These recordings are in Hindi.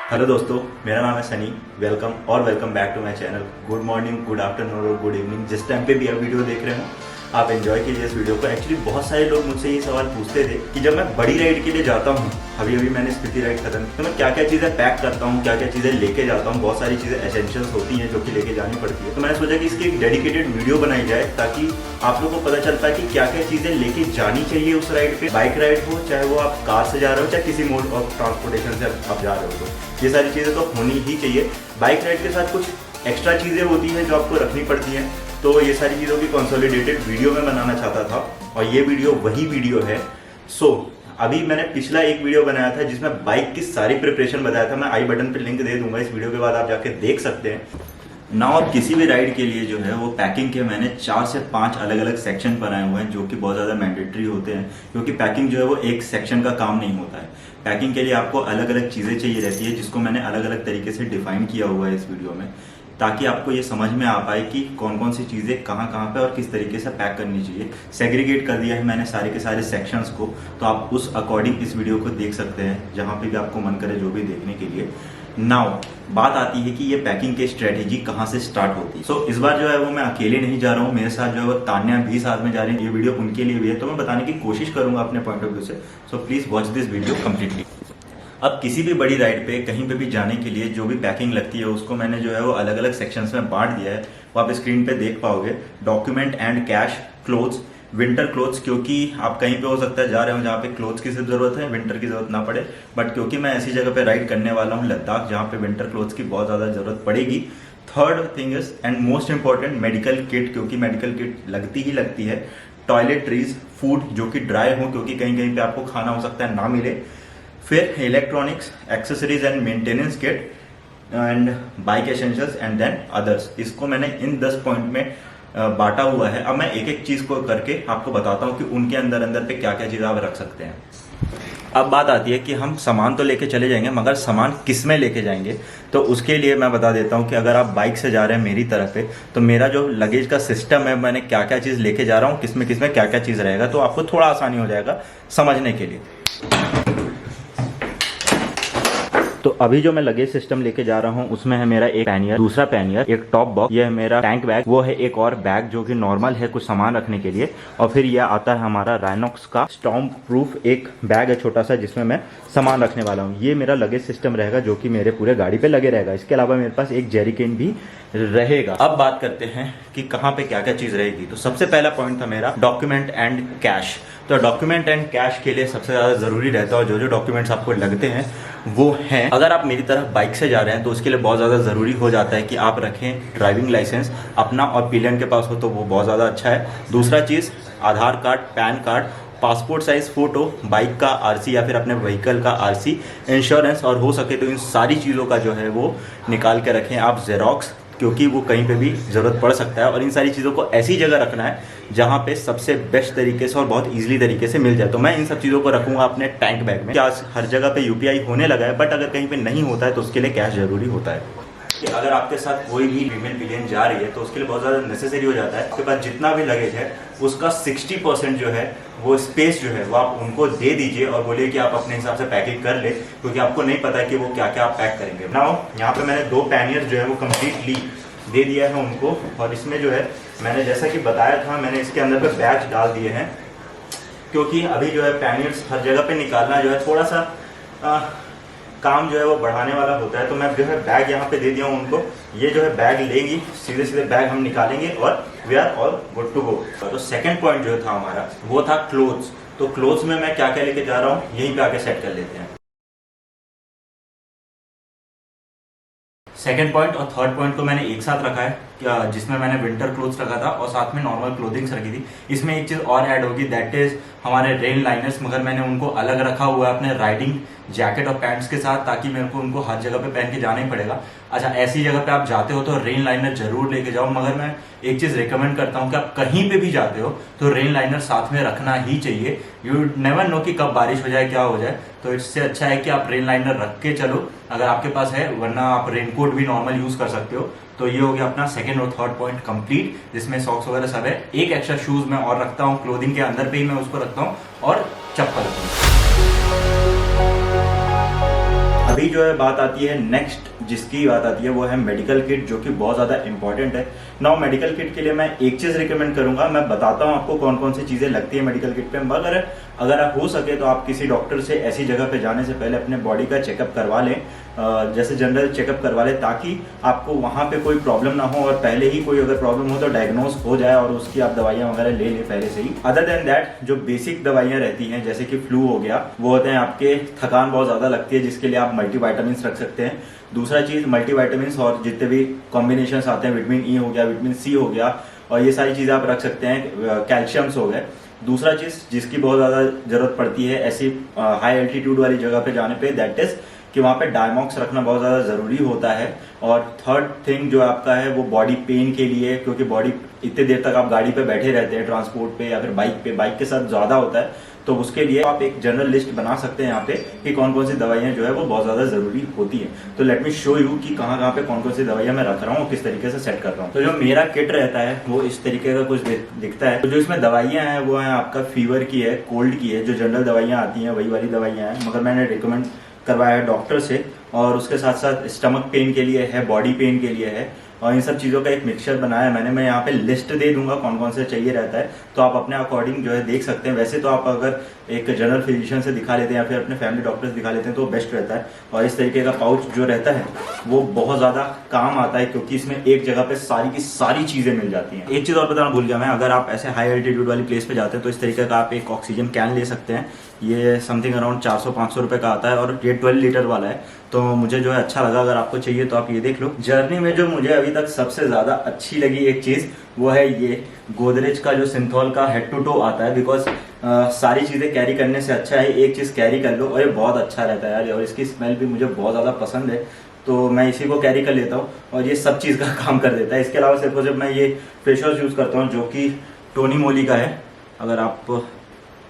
हेलो दोस्तों, मेरा नाम है सनी। वेलकम और welcome back to my channel. Good morning, good afternoon और गुड इवनिंग, जिस टाइम पे भी आप वीडियो देख रहे हो आप एंजॉय कीजिए इस वीडियो को। एक्चुअली बहुत सारे लोग मुझसे ये सवाल पूछते थे कि जब मैं बड़ी राइड के लिए जाता हूँ, अभी अभी मैंने स्पीति राइड खत्म की, तो मैं क्या क्या चीज़ें पैक करता हूँ, क्या क्या चीज़ें लेके जाता हूँ। बहुत सारी चीज़ें एसेंशियल्स होती हैं जो कि लेके जानी पड़ती है। तो मैंने सोचा कि इसकी एक डेडिकेटेड वीडियो बनाई जाए ताकि आप लोगों को पता चल पाए कि क्या क्या चीज़ें लेके जानी चाहिए उस राइड पे। बाइक राइड हो, चाहे वो आप कार से जा रहे हो, चाहे किसी मोड ऑफ ट्रांसपोर्टेशन से आप जा रहे हो, तो ये सारी चीज़ें तो होनी ही चाहिए। बाइक राइड के साथ कुछ एक्स्ट्रा चीज़ें होती हैं जो आपको रखनी पड़ती हैं, तो ये सारी चीज़ों की कंसोलिडेटेड वीडियो मैं बनाना चाहता था और ये वीडियो वही वीडियो है। अभी मैंने पिछला एक वीडियो बनाया था जिसमें बाइक की सारी प्रिपरेशन बताया था। मैं आई बटन पे लिंक दे दूंगा, इस वीडियो के बाद आप जाके देख सकते हैं ना। और किसी भी राइड के लिए जो है वो पैकिंग के मैंने 4 से 5 अलग अलग सेक्शन बनाए हुए हैं जो कि बहुत ज़्यादा मैंडेटरी होते हैं, क्योंकि पैकिंग जो है वो एक सेक्शन का काम नहीं होता है। पैकिंग के लिए आपको अलग अलग चीज़ें चाहिए रहती है, जिसको मैंने अलग अलग तरीके से डिफाइन किया हुआ है इस वीडियो में, ताकि आपको ये समझ में आ पाए कि कौन कौन सी चीज़ें कहाँ कहाँ पे और किस तरीके से पैक करनी चाहिए। सेग्रीगेट कर दिया है मैंने सारे के सारे सेक्शंस को, तो आप उस अकॉर्डिंग इस वीडियो को देख सकते हैं जहाँ पे भी आपको मन करे जो भी देखने के लिए। नाउ बात आती है कि ये पैकिंग की स्ट्रेटेजी कहाँ से स्टार्ट होती है। इस बार जो है वो मैं अकेले नहीं जा रहा हूँ, मेरे साथ जो है वो तान्या भी साथ में जा रही है। ये वीडियो उनके लिए भी है, तो मैं बताने की कोशिश करूंगा अपने पॉइंट ऑफ व्यू से। So please watch this video completely. अब किसी भी बड़ी राइड पे कहीं पे भी जाने के लिए जो भी पैकिंग लगती है उसको मैंने जो है वो अलग अलग सेक्शंस में बांट दिया है। वो आप स्क्रीन पे देख पाओगे। Document and cash, clothes, winter clothes, क्योंकि आप कहीं पे हो सकता है जा रहे हो जहाँ पे क्लोथ्स की सिर्फ जरूरत है, विंटर की जरूरत ना पड़े। बट क्योंकि मैं ऐसी जगह पे राइड करने वाला हूँ लद्दाख, जहाँ पे विंटर क्लोथ्स की बहुत ज्यादा जरूरत पड़ेगी। Third thing is and most important, medical kit, क्योंकि मेडिकल किट लगती ही लगती है। टॉयलेटरीज, फूड जो कि ड्राई हो, क्योंकि कहीं कहीं पे आपको खाना हो सकता है ना मिले। फिर electronics, accessories and maintenance kit and bike essentials and than others. इसको मैंने इन 10 पॉइंट में बांटा हुआ है। अब मैं एक एक चीज को करके आपको बताता हूँ कि उनके अंदर अंदर पे क्या क्या चीज़ आप रख सकते हैं। अब बात आती है कि हम सामान तो लेके चले जाएंगे, मगर सामान किस में लेके जाएंगे, तो उसके लिए मैं बता देता हूँ कि अगर आप बाइक से जा रहे हैं मेरी तरफ पे, तो मेरा जो लगेज का सिस्टम है, मैंने क्या क्या चीज़ लेके जा रहा हूँ, किसमें किसमें क्या क्या चीज़ रहेगा, तो आपको थोड़ा आसानी हो जाएगा समझने के लिए। तो अभी जो मैं लगेज सिस्टम लेके जा रहा हूँ उसमें है मेरा एक पैनियर, दूसरा पैनियर, एक टॉप बॉक्स, ये है मेरा टैंक बैग, वो है एक और बैग जो कि नॉर्मल है कुछ सामान रखने के लिए, और फिर ये आता है हमारा राइनॉक्स का स्टॉर्म प्रूफ एक बैग है छोटा सा, जिसमें मैं सामान रखने वाला हूँ। ये मेरा लगेज सिस्टम रहेगा जो कि मेरे पूरे गाड़ी पे लगे रहेगा। इसके अलावा मेरे पास एक जेरिकेन भी रहेगा। अब बात करते हैं कि कहाँ पे क्या क्या चीज रहेगी। तो सबसे पहला पॉइंट था मेरा डॉक्यूमेंट एंड कैश। तो डॉक्यूमेंट एंड कैश के लिए सबसे ज़्यादा ज़रूरी रहता है, और जो जो डॉक्यूमेंट्स आपको लगते हैं वो हैं, अगर आप मेरी तरफ बाइक से जा रहे हैं तो उसके लिए बहुत ज़्यादा ज़रूरी हो जाता है कि आप रखें ड्राइविंग लाइसेंस अपना, और पिलियन के पास हो तो वो बहुत ज़्यादा अच्छा है। दूसरा चीज़ Aadhaar card, PAN card, passport size photo, bike का आरसी या फिर अपने व्हीकल का आरसी, इंश्योरेंस, और हो सके तो इन सारी चीज़ों का जो है वो निकाल के रखें आप जेरोक्स, क्योंकि वो कहीं पे भी ज़रूरत पड़ सकता है। और इन सारी चीज़ों को ऐसी जगह रखना है जहाँ पे सबसे बेस्ट तरीके से और बहुत इजीली तरीके से मिल जाए। तो मैं इन सब चीज़ों को रखूँगा अपने टैंक बैग में। आज हर जगह पे यूपीआई होने लगा है, बट अगर कहीं पे नहीं होता है तो उसके लिए कैश जरूरी होता है। कि अगर आपके साथ कोई भी फीमेल पिलियन जा रही है तो उसके लिए बहुत ज़्यादा नेसेसरी हो जाता है, आपके पास जितना भी लगेज है उसका 60% जो है वो स्पेस जो है वो आप उनको दे दीजिए और बोलिए कि आप अपने हिसाब से पैकिंग कर ले, क्योंकि आपको नहीं पता है कि वो क्या क्या आप पैक करेंगे। नाउ यहाँ पे मैंने 2 पैनियर जो है वो कम्प्लीटली दे दिया है उनको, और इसमें जो है मैंने जैसा कि बताया था, मैंने इसके अंदर पे बैच डाल दिए हैं, क्योंकि अभी जो है पैनियर्स हर जगह पे निकालना जो है थोड़ा सा काम जो है वो बढ़ाने वाला होता है। तो मैं जो है बैग यहाँ पे दे दिया हूँ उनको। ये जो है बैग लेंगी, सीधे सीधे बैग हम निकालेंगे और we are all good to go. तो सेकंड पॉइंट जो था हमारा वो था क्लोथ्स। तो क्लोथ्स में मैं क्या क्या लेके जा रहा हूँ यहीं पे आके सेट कर लेते हैं। सेकेंड पॉइंट और थर्ड पॉइंट को मैंने एक साथ रखा है, जिसमें मैंने विंटर क्लोथ्स रखा था और साथ में नॉर्मल क्लोथिंग्स रखी थी। इसमें एक चीज़ और ऐड होगी, दैट इज हमारे रेन लाइनर्स, मगर मैंने उनको अलग रखा हुआ है अपने राइडिंग जैकेट और पैंट्स के साथ, ताकि मेरे को उनको हर जगह पे पहन के जाना ही पड़ेगा। अच्छा, ऐसी जगह पे आप जाते हो तो रेन लाइनर जरूर लेके जाओ, मगर मैं एक चीज़ रिकमेंड करता हूँ कि आप कहीं पे भी जाते हो तो रेन लाइनर साथ में रखना ही चाहिए। यू नेवर नो कि कब बारिश हो जाए, क्या हो जाए, तो इससे अच्छा है कि आप रेन लाइनर रख के चलो अगर आपके पास है, वरना आप रेनकोट भी नॉर्मल यूज कर सकते हो। तो ये हो गया अपना सेकंड और थर्ड पॉइंट कंप्लीट, जिसमें सॉक्स वगैरह सब है। एक एक्स्ट्रा शूज मैं और रखता हूँ, क्लोथिंग के अंदर पे ही मैं उसको रखता हूँ, और चप्पल। अभी जो है बात आती है नेक्स्ट, जिसकी बात आती है वो है मेडिकल किट, जो कि बहुत ज़्यादा इंपॉर्टेंट है। नाउ मेडिकल किट के लिए मैं एक चीज़ रिकमेंड करूंगा, मैं बताता हूँ आपको कौन कौन सी चीज़ें लगती है मेडिकल किट पे, मगर अगर आप हो सके तो आप किसी डॉक्टर से ऐसी जगह पे जाने से पहले अपने बॉडी का चेकअप करवा लें, जैसे जनरल चेकअप करवा लें, ताकि आपको वहाँ पे कोई प्रॉब्लम ना हो और पहले ही कोई अगर प्रॉब्लम हो तो डायग्नोज हो जाए और उसकी आप दवाइयाँ वगैरह ले लें पहले से ही। अदर देन दैट जो बेसिक दवाइयाँ रहती हैं जैसे कि फ्लू हो गया, वो होते हैं आपके थकान बहुत ज़्यादा लगती है, जिसके लिए आप मल्टीविटामिन रख सकते हैं। दूसरा चीज़ मल्टीविटामिन और जितने भी कॉम्बिनेशन आते हैं, विटामिन ई हो गया, विटामिन सी हो गया, और ये सारी चीज़ें आप रख सकते हैं। कैल्शियम्स हो गए। दूसरा चीज़ जिसकी बहुत ज़्यादा ज़रूरत पड़ती है ऐसी हाई एल्टीट्यूड वाली जगह पे जाने पे, दैट इज़ कि वहाँ पे डायमॉक्स रखना बहुत ज़्यादा ज़रूरी होता है। और थर्ड थिंग जो आपका है वो बॉडी पेन के लिए, क्योंकि बॉडी इतने देर तक आप गाड़ी पे बैठे रहते हैं ट्रांसपोर्ट पे या फिर बाइक के साथ ज़्यादा होता है, तो उसके लिए आप एक जनरल लिस्ट बना सकते हैं यहाँ पे कि कौन कौन सी दवाइयाँ जो है वो बहुत ज़्यादा ज़रूरी होती है। तो लेट मी शो यू कि कहाँ कहाँ पे कौन कौन सी दवाइयाँ मैं रख रहा हूँ और किस तरीके से सेट कर रहा हूँ। तो जो मेरा किट रहता है वो इस तरीके का कुछ दिखता है। तो जो इसमें दवाइयाँ हैं वो है आपका फीवर की है, कोल्ड की है, जो जनरल दवाइयाँ आती हैं वही वाली दवाइयाँ हैं, मगर मैंने रिकमेंड करवाया है डॉक्टर से। और उसके साथ साथ स्टमक पेन के लिए है, बॉडी पेन के लिए है, और इन सब चीज़ों का एक मिक्सचर बनाया मैंने। मैं यहाँ पे लिस्ट दे दूंगा कौन कौन से चाहिए रहता है, तो आप अपने अकॉर्डिंग जो है देख सकते हैं। वैसे तो आप अगर एक जनरल फिजिशियन से दिखा लेते हैं या फिर अपने फैमिली डॉक्टर से दिखा लेते हैं तो बेस्ट रहता है। और इस तरीके का पाउच जो रहता है वो बहुत ज़्यादा काम आता है, क्योंकि इसमें एक जगह पे सारी की सारी चीज़ें मिल जाती हैं। एक चीज़ और बताना भूल गया मैं, अगर आप ऐसे हाई एल्टीट्यूड वाली प्लेस पे जाते हैं तो इस तरीके का आप एक ऑक्सीजन कैन ले सकते हैं। ये समथिंग अराउंड 400-500 रुपये का आता है और ये 12 लीटर वाला है। तो मुझे जो है अच्छा लगा, अगर आपको चाहिए तो आप ये देख लो। जर्नी में जो मुझे अभी तक सबसे ज़्यादा अच्छी लगी एक चीज़ वो है ये गोदरेज का जो सिंथॉल का हेड टू टो आता है, बिकॉज सारी चीज़ें कैरी करने से अच्छा है एक चीज़ कैरी कर लो, और ये बहुत अच्छा रहता है यार, और इसकी स्मेल भी मुझे बहुत ज़्यादा पसंद है, तो मैं इसी को कैरी कर लेता हूँ और ये सब चीज़ का काम कर देता है। इसके अलावा सिर्फ जब मैं ये फेस वॉश यूज़ करता हूँ जो कि टोनी मोली का है, अगर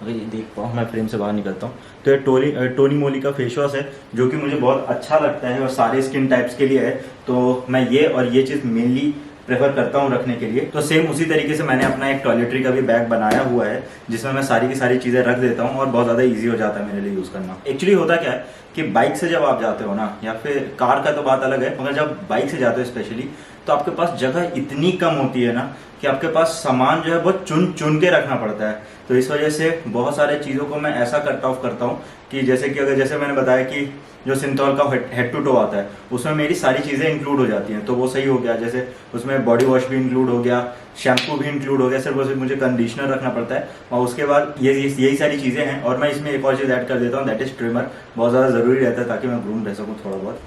ये देख पाऊँ, मैं फ्रेम से बाहर निकलता हूँ, तो ये टोनी मोली का फेस वॉश है जो कि मुझे बहुत अच्छा लगता है और सारे स्किन टाइप्स के लिए है। तो मैं ये और ये चीज़ मेनली प्रेफर करता हूँ रखने के लिए। तो सेम उसी तरीके से मैंने अपना एक टॉयलेटरी का भी बैग बनाया हुआ है जिसमें मैं सारी की सारी चीज़ें रख देता हूँ और बहुत ज़्यादा ईजी हो जाता है मेरे लिए यूज़ करना। एक्चुअली होता क्या है कि बाइक से जब आप जाते हो ना, या फिर कार का तो बात अलग है, मगर जब बाइक से जाते हो स्पेशली, तो आपके पास जगह इतनी कम होती है ना कि आपके पास सामान जो है बहुत चुन चुन के रखना पड़ता है। तो इस वजह से बहुत सारे चीज़ों को मैं ऐसा कट ऑफ करता हूँ कि जैसे मैंने बताया कि जो सिंथॉल का हेड टू टो आता है उसमें मेरी सारी चीज़ें इंक्लूड हो जाती हैं, तो वो सही हो गया। जैसे उसमें बॉडी वॉश भी इंक्लूड हो गया, शैम्पू भी इंक्लूड हो गया, सिर्फ मुझे कंडीशनर रखना पड़ता है, और उसके बाद यही सारी चीज़ें हैं। और मैं इसमें एक और चीज़ ऐड कर देता हूँ, दैट इज़ ट्रिमर। बहुत ज़्यादा ज़रूरी रहता है ताकि मैं ग्रूम रह सकूँ थोड़ा बहुत।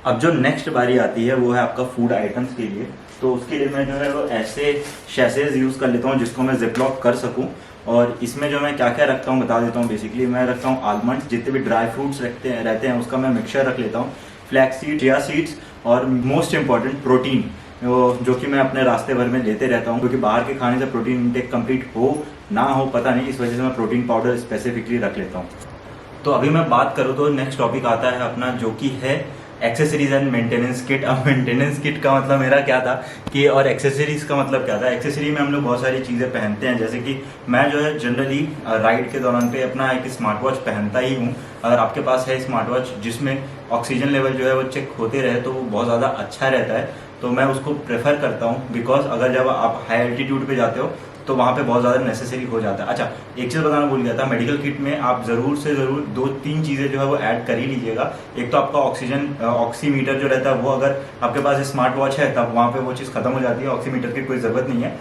अब जो नेक्स्ट बारी आती है वो है आपका फूड आइटम्स के लिए। तो उसके लिए मैं जो है वो ऐसे शैसेज यूज़ कर लेता हूँ जिसको मैं जिपलॉक कर सकूँ। और इसमें जो मैं क्या क्या रखता हूँ बता देता हूँ। बेसिकली मैं रखता हूँ आलमंड्स, जितने भी ड्राई फ्रूट्स रहते हैं उसका मैं मिक्सचर रख लेता हूँ, फ्लैक्स सीड, चिया सीड्स, और मोस्ट इंपॉर्टेंट प्रोटीन, जो कि मैं अपने रास्ते भर में लेते रहता हूँ, क्योंकि बाहर के खाने से प्रोटीन इंटेक कंप्लीट हो ना हो पता नहीं, इस वजह से मैं प्रोटीन पाउडर स्पेसिफिकली रख लेता हूँ। तो अभी मैं बात करूँ तो नेक्स्ट टॉपिक आता है अपना, जो कि है एक्सेसरीज एंड मेंटेनेंस किट। अब मेंटेनेंस किट का मतलब मेरा क्या था कि, और एक्सेसरीज का मतलब क्या था। एक्सेसरी में हम लोग बहुत सारी चीज़ें पहनते हैं, जैसे कि मैं जो है जनरली राइड के दौरान पे अपना एक स्मार्ट वॉच पहनता ही हूँ। अगर आपके पास है स्मार्ट वॉच जिसमें ऑक्सीजन लेवल जो है वो चेक होते रहे तो वो बहुत ज़्यादा अच्छा रहता है, तो मैं उसको प्रेफर करता हूँ। बिकॉज अगर जब आप हाई एल्टीट्यूड पे जाते हो तो वहाँ पे बहुत ज़्यादा नेसेसरी हो जाता है। अच्छा, एक चीज़ बताना भूल गया था, मेडिकल किट में आप ज़रूर से ज़रूर 2-3 चीज़ें जो है वो ऐड कर ही लीजिएगा। एक तो आपका ऑक्सीमीटर जो रहता है वो, अगर आपके पास स्मार्ट वॉच है तब वहाँ पे वो चीज़ खत्म हो जाती है, ऑक्सीमीटर की कोई ज़रूरत नहीं है।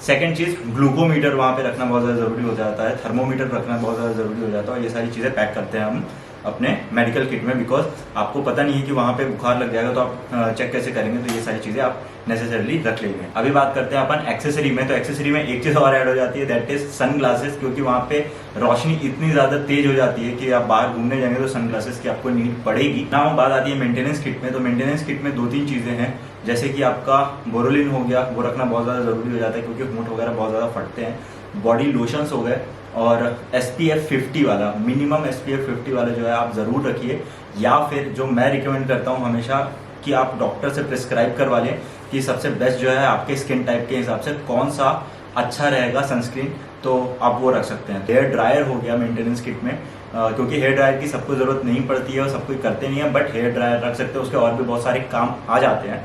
सेकंड चीज़, ग्लूकोमीटर वहाँ पे रखना बहुत ज़्यादा ज़रूरी हो जाता है, थर्मोमीटर रखना बहुत ज़्यादा ज़रूरी हो जाता है, और ये सारी चीज़ें पैक करते हैं हम अपने मेडिकल किट में। बिकॉज आपको पता नहीं है कि वहाँ पे बुखार लग जाएगा तो आप चेक कैसे करेंगे, तो ये सारी चीज़ें आप नेसेसरली रख लेंगे। अभी बात करते हैं अपन एक्सेसरी में। तो एक्सेसरी में एक चीज़ और ऐड हो जाती है, दैट इज सन ग्लासेस, क्योंकि वहाँ पे रोशनी इतनी ज़्यादा तेज हो जाती है कि आप बाहर घूमने जाएंगे तो सन ग्लासेस की आपको नीड पड़ेगी। ना बात आती है मेंटेनेंस किट में। तो मेंटेनेंस किट में 2-3 चीज़ें हैं, जैसे कि आपका बोरोलिन हो गया, वो रखना बहुत ज़्यादा ज़रूरी हो जाता है क्योंकि होंठ वगैरह बहुत ज़्यादा फटते हैं। बॉडी लोशंस हो गए, और SPF 50 वाला, मिनिमम SPF 50 वाला जो है आप ज़रूर रखिए, या फिर जो मैं रिकमेंड करता हूँ हमेशा कि आप डॉक्टर से प्रिस्क्राइब करवा लें कि सबसे बेस्ट जो है आपके स्किन टाइप के हिसाब से कौन सा अच्छा रहेगा सनस्क्रीन, तो आप वो रख सकते हैं। हेयर ड्रायर हो गया मेंटेनेंस किट में, क्योंकि हेयर ड्रायर की सबको ज़रूरत नहीं पड़ती है और सब कोई करते नहीं है, बट हेयर ड्रायर रख सकते हो, उसके और भी बहुत सारे काम आ जाते हैं।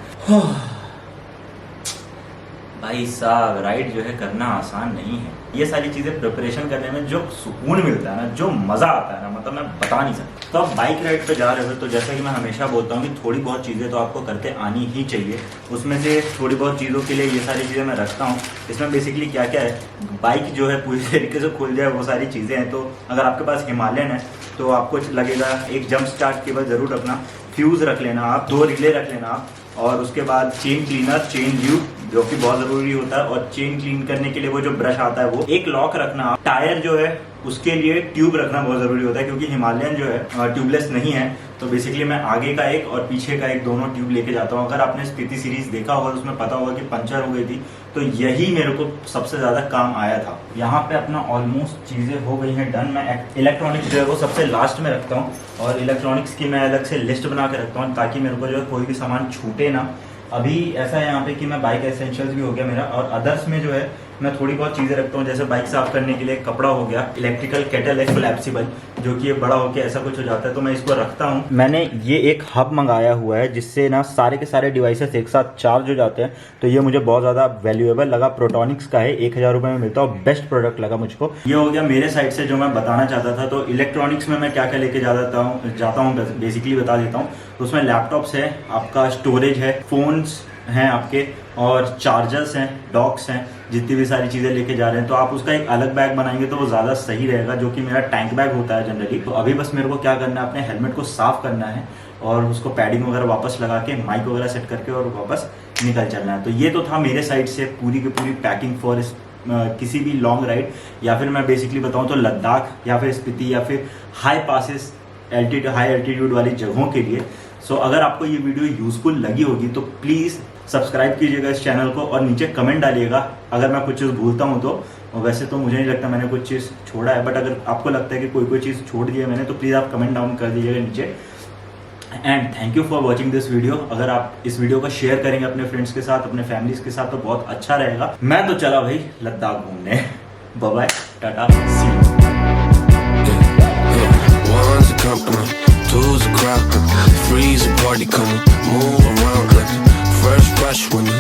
भाई साहब राइड जो है करना आसान नहीं है। ये सारी चीज़ें प्रिपरेशन करने में जो सुकून मिलता है ना, जो मज़ा आता है ना, मतलब मैं बता नहीं सकता। तो आप बाइक राइड पे जा रहे हो तो जैसा कि मैं हमेशा बोलता हूँ कि थोड़ी बहुत चीज़ें तो आपको करके आनी ही चाहिए। उसमें से थोड़ी बहुत चीज़ों के लिए ये सारी चीज़ें मैं रखता हूँ। इसमें बेसिकली क्या क्या है, बाइक जो है पूरी तरीके से खुल जाए वो सारी चीज़ें हैं। तो अगर आपके पास हिमालयन है तो आपको लगेगा एक जंप स्टार्ट केबल ज़रूर रखना, फ्यूज़ रख लेना आप, 2 रिले रख लेना आप, और उसके बाद चेन क्लीनर, चेन ल्यूब जो कि बहुत ज़रूरी होता है, और चेन क्लीन करने के लिए वो जो ब्रश आता है वो, एक लॉक रखना। टायर जो है उसके लिए ट्यूब रखना बहुत ज़रूरी होता है, क्योंकि हिमालयन जो है ट्यूबलेस नहीं है। तो बेसिकली मैं आगे का एक और पीछे का एक दोनों ट्यूब लेके जाता हूँ। अगर आपने स्पीति सीरीज देखा होगा तो उसमें पता होगा कि पंचर हो गई थी, तो यही मेरे को सबसे ज़्यादा काम आया था। यहाँ पे अपना ऑलमोस्ट चीज़ें हो गई हैं डन। मैं इलेक्ट्रॉनिक्स जो है वो सबसे लास्ट में रखता हूँ, और इलेक्ट्रॉनिक्स की मैं अलग से लिस्ट बना के रखता हूँ ताकि मेरे को जो है कोई भी सामान छूटे ना। अभी ऐसा है यहाँ पे कि मैं बाइक एसेंशियल्स भी हो गया मेरा, और अदर्स में जो है मैं थोड़ी बहुत चीज़ें रखता हूँ, जैसे बाइक साफ करने के लिए कपड़ा हो गया, इलेक्ट्रिकल केटल है कोलैप्सिबल, जो कि ये बड़ा होके ऐसा कुछ हो जाता है, तो मैं इसको रखता हूँ। मैंने ये एक हब मंगाया हुआ है जिससे ना सारे के सारे डिवाइसेस एक साथ चार्ज हो जाते हैं, तो ये मुझे बहुत ज़्यादा वैल्यूएबल लगा। प्रोटोनिक्स का है, 1000 रुपये में मिलता है, और बेस्ट प्रोडक्ट लगा मुझको। ये हो गया मेरे साइड से जो मैं बताना चाहता था। तो इलेक्ट्रॉनिक्स में मैं क्या क्या लेके जाता हूँ बेसिकली बता देता हूँ। तो उसमें लैपटॉप्स है, आपका स्टोरेज है, फ़ोन्स हैं आपके, और चार्जर्स हैं, डॉक्स हैं, जितनी भी सारी चीज़ें लेके जा रहे हैं। तो आप उसका एक अलग बैग बनाएंगे तो वो ज़्यादा सही रहेगा, जो कि मेरा टैंक बैग होता है जनरली। तो अभी बस मेरे को क्या करना है, अपने हेलमेट को साफ़ करना है और उसको पैडिंग वगैरह वापस लगा के, माइक वगैरह सेट करके और वापस निकल चलना है। तो ये तो था मेरे साइड से पूरी की पूरी पैकिंग फॉर किसी भी लॉन्ग राइड, या फिर मैं बेसिकली बताऊँ तो लद्दाख या फिर स्पीति या फिर हाई पासिस हाई एल्टीट्यूड वाली जगहों के लिए। सो अगर आपको ये वीडियो यूज़फुल लगी होगी तो प्लीज़ सब्सक्राइब कीजिएगा इस चैनल को, और नीचे कमेंट डालिएगा अगर मैं कुछ चीज़ भूलता हूँ तो। वैसे तो मुझे नहीं लगता मैंने कुछ चीज़ छोड़ा है, बट अगर आपको लगता है कि कोई चीज़ छोड़ दी है मैंने, तो प्लीज़ आप कमेंट डाउन कर दीजिएगा नीचे। And thank you for watching this video. अगर आप इस वीडियो को शेयर करेंगे अपने फ्रेंड्स के साथ, अपने फैमिलीज के साथ, तो बहुत अच्छा रहेगा। मैं तो चला भाई लद्दाख घूमने। Bye bye, tata, see you. One's a company, two's a crowd, three's a party, come on, move around like fresh when you